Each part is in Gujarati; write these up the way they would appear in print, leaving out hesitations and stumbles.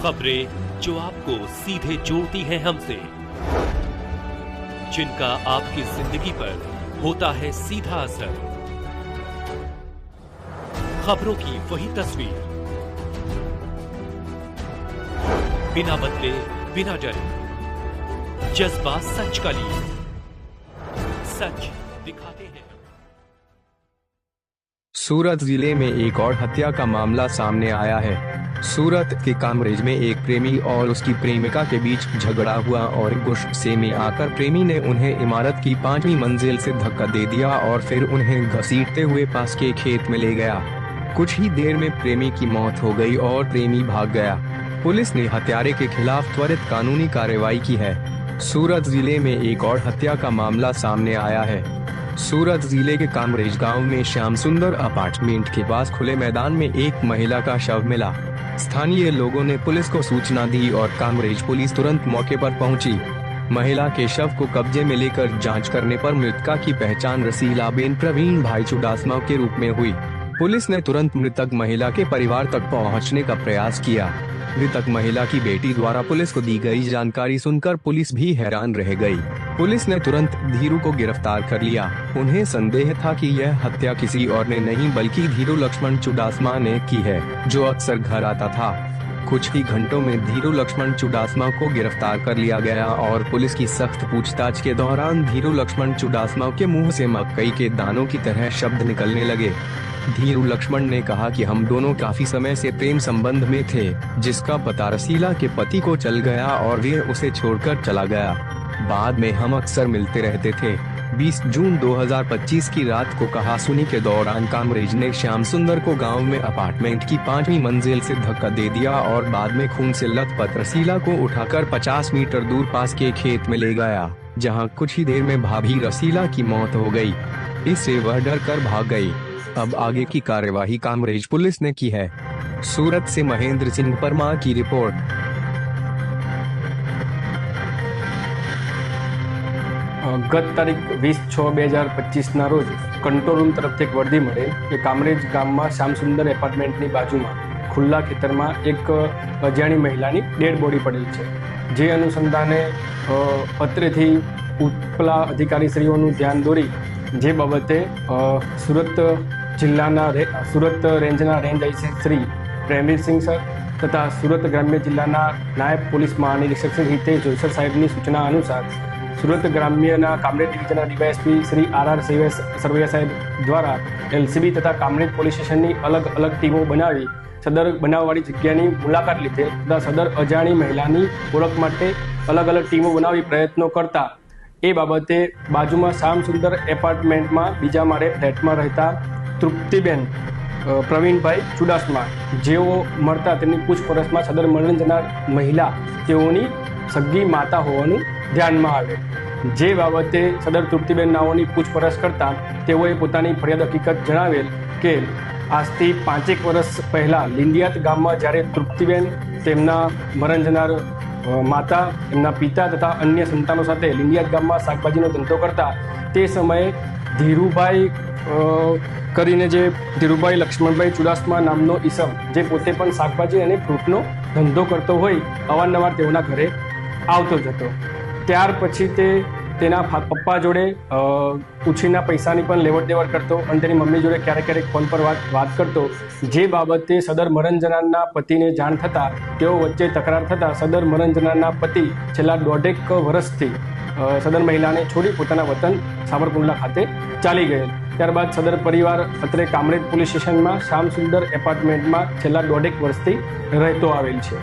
खबरें जो आपको सीधे जोड़ती हैं हमसे, जिनका आपकी जिंदगी पर होता है सीधा असर। खबरों की वही तस्वीर, बिना बदले बिना डरे, जज्बा सच का लिए, सच दिखाते हैं। सूरत जिले में एक और हत्या का मामला सामने आया है। सूरत के कामरेज में एक प्रेमी और उसकी प्रेमिका के बीच झगड़ा हुआ और गुस्से में आकर प्रेमी ने उन्हें इमारत की 5वीं मंजिल से धक्का दे दिया और फिर उन्हें घसीटते हुए पास के खेत में ले गया। कुछ ही देर में प्रेमी की मौत हो गई और प्रेमी भाग गया। पुलिस ने हत्यारे के खिलाफ त्वरित कानूनी कार्रवाई की है। सूरत जिले में एक और हत्या का मामला सामने आया है। सूरत जिले के कामरेज गांव में श्याम सुंदर अपार्टमेंट के पास खुले मैदान में एक महिला का शव मिला। स्थानीय लोगों ने पुलिस को सूचना दी और कामरेज पुलिस तुरंत मौके पर पहुंची। महिला के शव को कब्जे में लेकर जांच करने पर मृतका की पहचान रसीलाबेन प्रवीण भाई चुडासमा के रूप में हुई। पुलिस ने तुरंत मृतक महिला के परिवार तक पहुंचने का प्रयास किया। मृतक महिला की बेटी द्वारा पुलिस को दी गई जानकारी सुनकर पुलिस भी हैरान रह गई। पुलिस ने तुरंत धीरू को गिरफ्तार कर लिया। उन्हें संदेह था कि यह हत्या किसी और ने नहीं बल्कि धीरू लक्ष्मण चुडासमा ने की है, जो अक्सर घर आता था। कुछ ही घंटों में धीरू लक्ष्मण चुडासमा को गिरफ्तार कर लिया गया और पुलिस की सख्त पूछताछ के दौरान धीरू लक्ष्मण चुडासमा के मुंह से मकई के दानों की तरह शब्द निकलने लगे। धीरू लक्ष्मण ने कहा कि हम दोनों काफी समय से प्रेम संबंध में थे, जिसका पता रसीला के पति को चल गया और वे उसे छोड़कर चला गया। बाद में हम अक्सर मिलते रहते थे। 20 जून 2025 की रात को कहासुनी के दौरान कामरेज ने श्याम सुंदर को गांव में अपार्टमेंट की 5वीं मंजिल से धक्का दे दिया और बाद में खून से लथपथ रसीला को उठाकर 50 मीटर दूर पास के खेत में ले गया, जहां कुछ ही देर में भाभी रसीला की मौत हो गई। इससे वह डर कर भाग गई। अब आगे की कार्यवाही कामरेज पुलिस ने की है। सूरत से महेंद्र सिंह परमार की रिपोर्ट। ગત તારીખ 20/6/2025ના રોજ કંટ્રોલ રૂમ તરફથી એક વર્દી મળે કે કામરેજ ગામમાં શ્યામસુંદર એપાર્ટમેન્ટની બાજુમાં ખુલ્લા ખેતરમાં એક અજાણી મહિલાની ડેડ બોડી પડેલ છે, જે અનુસંધાને અત્રેથી ઉપલા અધિકારીશ્રીઓનું ધ્યાન દોરી જે બાબતે સુરત રેન્જના range IC Shri Premvirsinh sir તથા સુરત ગ્રામ્ય જિલ્લાના નાયબ પોલીસ મહાનિરીક્ષક શ્રી હિતેશ જોઈસર સાહેબની સૂચના અનુસાર સુરત ગ્રામ્યના કામરેજ ડિવિઝનના ડીવાયએસપી શ્રી આર સરવૈયા સાહેબ દ્વારા એલસીબી તથા કામરેજ પોલીસ સ્ટેશનની અલગ અલગ ટીમો બનાવી સદર બનાવવાળી જગ્યાની મુલાકાત લીધેલ તથા સદર અજાણી મહિલાની ઓળખ માટે અલગ અલગ ટીમો બનાવી પ્રયત્નો કરતા એ બાબતે બાજુમાં શ્યામસુંદર એપાર્ટમેન્ટમાં બીજા માળે ફ્લેટમાં રહેતા તૃપ્તિબેન પ્રવીણભાઈ ચુડાસમા જેઓ મળતા તેમની પૂછપરછમાં સદર મરણ જનાર મહિલા તેઓની સગી માતા હોવાનું ધ્યાનમાં આવે, જે બાબતે સદર તૃપ્તિબેન નાઓની પૂછપરછ કરતા તેઓએ પોતાની ફરિયાદ હકીકત જણાવેલ કે આજથી 5 વર્ષ પહેલાં લીંડિયાત ગામમાં જ્યારે તૃપ્તિબેન તેમના મરણ જનાર માતા, એમના પિતા તથા અન્ય સંતાનો સાથે લીંડિયાત ગામમાં શાકભાજીનો ધંધો કરતા તે સમયે ધીરુભાઈ કરીને જે ધીરુભાઈ લક્ષ્મણભાઈ ચુડાસમા નામનો ઈસમ જે પોતે પણ શાકભાજી અને ફ્રૂટનો ધંધો કરતો હોય અવારનવાર તેઓના ઘરે આવતો જતો। ત્યાર પછી તે તેના પપ્પા જોડે ઉછીના પૈસાની પણ લેવડ દેવડ કરતો અને તેની મમ્મી જોડે ક્યારેક ક્યારેક ફોન પર વાત કરતો, જે બાબતે સદર મરણ જનારના પતિને જાણ થતાં તેઓ વચ્ચે તકરાર થતાં સદર મરણ જનારના પતિ છેલ્લા 1.5 વર્ષથી સદર મહિલાને છોડી પોતાના વતન સાવરકુંડલા ખાતે ચાલી ગયેલ। ત્યારબાદ સદર પરિવાર અત્રે કામરેજ પોલીસ સ્ટેશનમાં શ્યામસુંદર એપાર્ટમેન્ટમાં છેલ્લા 1.5 વર્ષથી રહેતો આવેલ છે।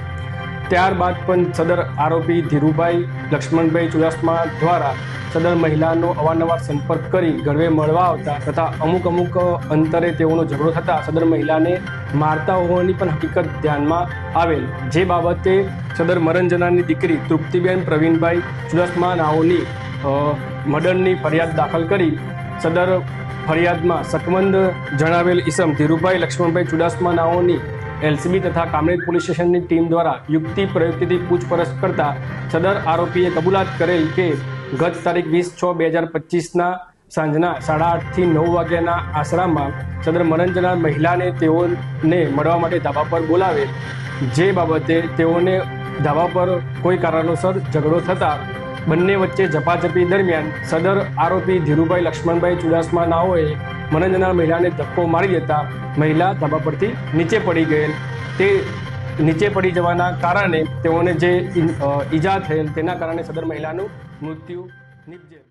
ત્યારબાદ પણ સદર આરોપી ધીરુભાઈ લક્ષ્મણભાઈ ચુડાસમા દ્વારા સદર મહિલાનો અવારનવાર સંપર્ક કરી ઘરે મળવા આવતા તથા અમુક અંતરે તેઓનો ઝઘડો થતાં સદર મહિલાને મારતા હોવાની પણ હકીકત ધ્યાનમાં આવેલ, જે બાબતે સદર મરણ જનારની દીકરી તૃપ્તિબેન પ્રવીણભાઈ ચુડાસમા નાઓની મર્ડરની ફરિયાદ દાખલ કરી સદર ફરિયાદમાં શકમંદ જણાવેલ ઈસમ ધીરુભાઈ લક્ષ્મણભાઈ ચુડાસમા નાઓની એલસીબી તથા કામરેજ પોલીસ સ્ટેશનની ટીમ દ્વારા યુક્તિ પ્રયુક્તિથી પૂછપરછ કરતા સદર આરોપીએ કબૂલાત કરેલ કે ગત તારીખ 20/6/2025ના સાંજના 8:30 થી 9 વાગ્યાના આશરામાં સદર મરણ જનાર મહિલાને તેઓને મળવા માટે ધાબા પર બોલાવેલ, જે બાબતે તેઓને ધાબા પર કોઈ કારણોસર ઝઘડો થતા બંને વચ્ચે ઝપાઝપી દરમિયાન સદર આરોપી ધીરુભાઈ લક્ષ્મણભાઈ ચુડાસમા નાઓએ મરણ જનાર મહિલાને ધક્કો મારી દેતા મહિલા ધાબા પરથી નીચે પડી ગયેલ. તે નીચે પડી જવાના કારણે તેઓને જે ઈજા થયેલ તેના કારણે સદર મહિલાનું મૃત્યુ નિપજેલ.